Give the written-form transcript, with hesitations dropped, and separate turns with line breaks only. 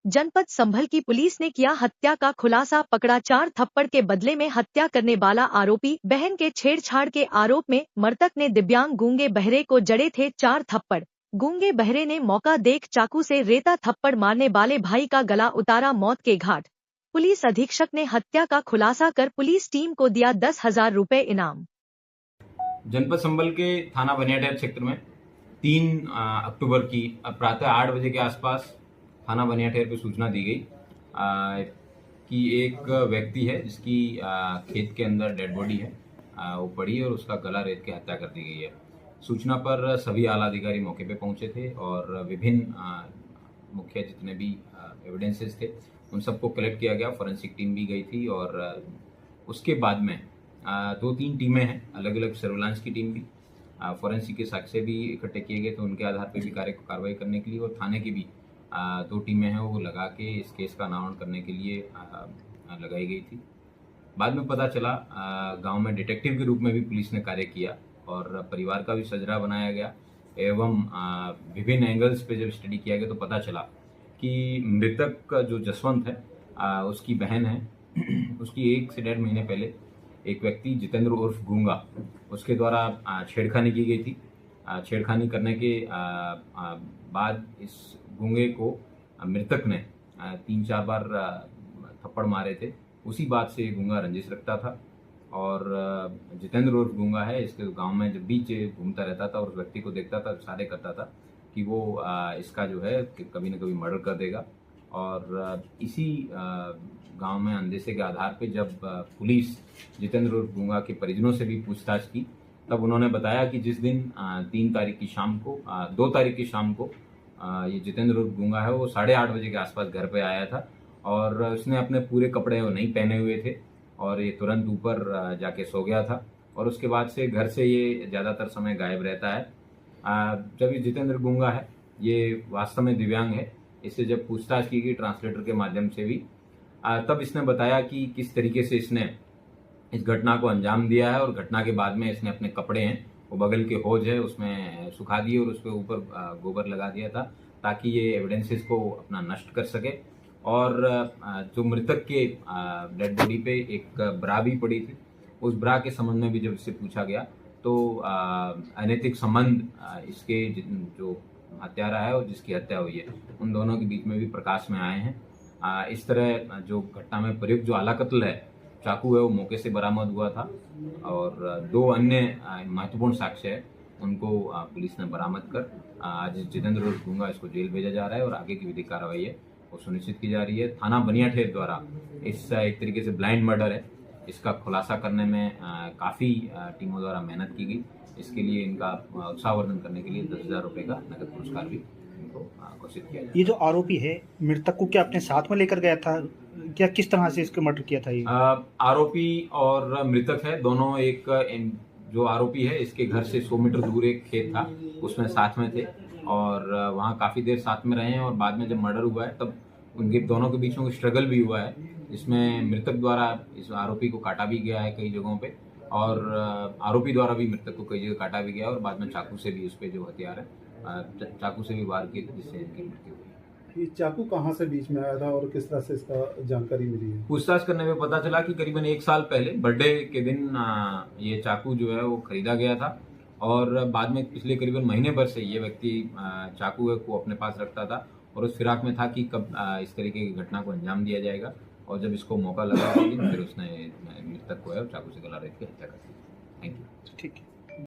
जनपद संभल की पुलिस ने किया हत्या का खुलासा, पकड़ा 4 थप्पड़ के बदले में हत्या करने वाला आरोपी। बहन के छेड़छाड़ के आरोप में मृतक ने दिव्यांग गूंगे बहरे को जड़े थे 4 थप्पड़। गूंगे बहरे ने मौका देख चाकू से रेता थप्पड़ मारने वाले भाई का गला उतारा मौत के घाट। पुलिस अधीक्षक ने हत्या का खुलासा कर पुलिस टीम को दिया 10,000 रुपए इनाम।
जनपद संभल के थाना बनियाठहर क्षेत्र में 3 अक्टूबर की प्रातः 8 बजे के आसपास थाना बनियाठहर पे सूचना दी गई कि एक व्यक्ति है जिसकी खेत के अंदर डेड बॉडी है, वो पड़ी और उसका गला रेत के हत्या कर दी गई है। सूचना पर सभी आला अधिकारी मौके पे पहुंचे थे और विभिन्न मुख्य जितने भी एविडेंसेस थे उन सबको कलेक्ट किया गया। फॉरेंसिक टीम भी गई थी और उसके बाद में 2-3 टीमें हैं, अलग अलग सर्विलांस की टीम भी, फॉरेंसिक के साक्ष्य भी इकट्ठे किए गए, तो उनके आधार पर भी कार्रवाई करने के लिए और थाने की भी 2 टीमें हैं वो लगा के इस केस का अनावरण करने के लिए लगाई गई थी। बाद में पता चला गांव में डिटेक्टिव के रूप में भी पुलिस ने कार्य किया और परिवार का भी सजरा बनाया गया एवं विभिन्न एंगल्स पे जब स्टडी किया गया तो पता चला कि मृतक का जो जसवंत है उसकी बहन है। उसकी 1 से 1.5 महीने पहले एक व्यक्ति जितेंद्र उर्फ गूंगा उसके द्वारा छेड़खानी की गई थी। छेड़खानी करने के बाद इस गूंगे को मृतक ने 3-4 बार थप्पड़ मारे थे। उसी बात से गूंगा रंजिश रखता था और जितेंद्र उर्फ गूंगा है, इसके गांव में जब भी घूमता रहता था और उस व्यक्ति को देखता था इशारे करता था कि वो इसका जो है कभी न कभी मर्डर कर देगा। और इसी गांव में अंदेशे के आधार पे जब पुलिस जितेंद्र उर्फ गूंगा के परिजनों से भी पूछताछ की तब उन्होंने बताया कि जिस दिन 3 तारीख की शाम को 2 तारीख की शाम को ये जितेंद्र उर्फ गूंगा है वो 8:30 बजे के आसपास घर पे आया था और उसने अपने पूरे कपड़े वो नहीं पहने हुए थे और ये तुरंत ऊपर जाके सो गया था और उसके बाद से घर से ये ज़्यादातर समय गायब रहता है। जब ये जितेंद्र गूंगा है ये वास्तव में दिव्यांग है, इससे जब पूछताछ की गई ट्रांसलेटर के माध्यम से भी तब इसने बताया कि किस तरीके से इसने इस घटना को अंजाम दिया है और घटना के बाद में इसने अपने कपड़े हैं वो बगल के हौज है उसमें सुखा दिए और उसके ऊपर गोबर लगा दिया था ताकि ये एविडेंसेस को अपना नष्ट कर सके। और जो मृतक के डेड बॉडी पे एक ब्रा भी पड़ी थी, उस ब्रा के संबंध में भी जब इससे पूछा गया तो अनैतिक संबंध इसके जो हत्यारा है और जिसकी हत्या हुई है उन दोनों के बीच में भी प्रकाश में आए हैं। इस तरह जो घटना में प्रयुक्त जो आला कत्ल है चाकू है वो मौके से बरामद हुआ था और 2 अन्य महत्वपूर्ण साक्ष्य है उनको पुलिस ने बरामद कर आज जितेंद्र उर्फ गूंगा इसको जेल भेजा जा रहा है और आगे की विधिक कार्रवाई है वो सुनिश्चित की जा रही है। थाना बनियाठहर द्वारा इस एक तरीके से ब्लाइंड मर्डर है, इसका खुलासा करने में काफ़ी टीमों द्वारा मेहनत की गई। इसके लिए इनका उत्साहवर्धन करने के लिए 10,000 रुपये का नकद पुरस्कार भी इनको घोषित किया जाए।
ये जो आरोपी है मृतक को क्या अपने साथ में लेकर गया था, क्या किस तरह से इसको मर्डर किया था? ये
आरोपी और मृतक है दोनों एक जो आरोपी है इसके घर से 100 मीटर दूर एक खेत था उसमें साथ में थे और वहाँ काफ़ी देर साथ में रहे हैं और बाद में जब मर्डर हुआ है तब उनके दोनों के बीच में स्ट्रगल भी हुआ है जिसमें मृतक द्वारा इस आरोपी को काटा भी गया है कई जगहों पे और आरोपी द्वारा भी मृतक को कई जगह काटा भी गया और बाद में चाकू से भी उस पर जो हथियार है चाकू से भी वार किए थे जिससे इनकी मृत्यु हुई।
ये चाकू कहाँ से बीच में आया था और किस तरह से इसका जानकारी मिली है?
पूछताछ करने में पता चला कि करीबन 1 साल पहले बर्थडे के दिन ये चाकू जो है वो खरीदा गया था और बाद में पिछले करीबन महीने भर से ये व्यक्ति चाकू को अपने पास रखता था और उस फिराक में था कि कब इस तरीके की घटना को अंजाम दिया जाएगा और जब इसको मौका लगा फिर उसने मृतक को है चाकू से गला रेत के हत्या कर दी। Thank you.
ठीक है।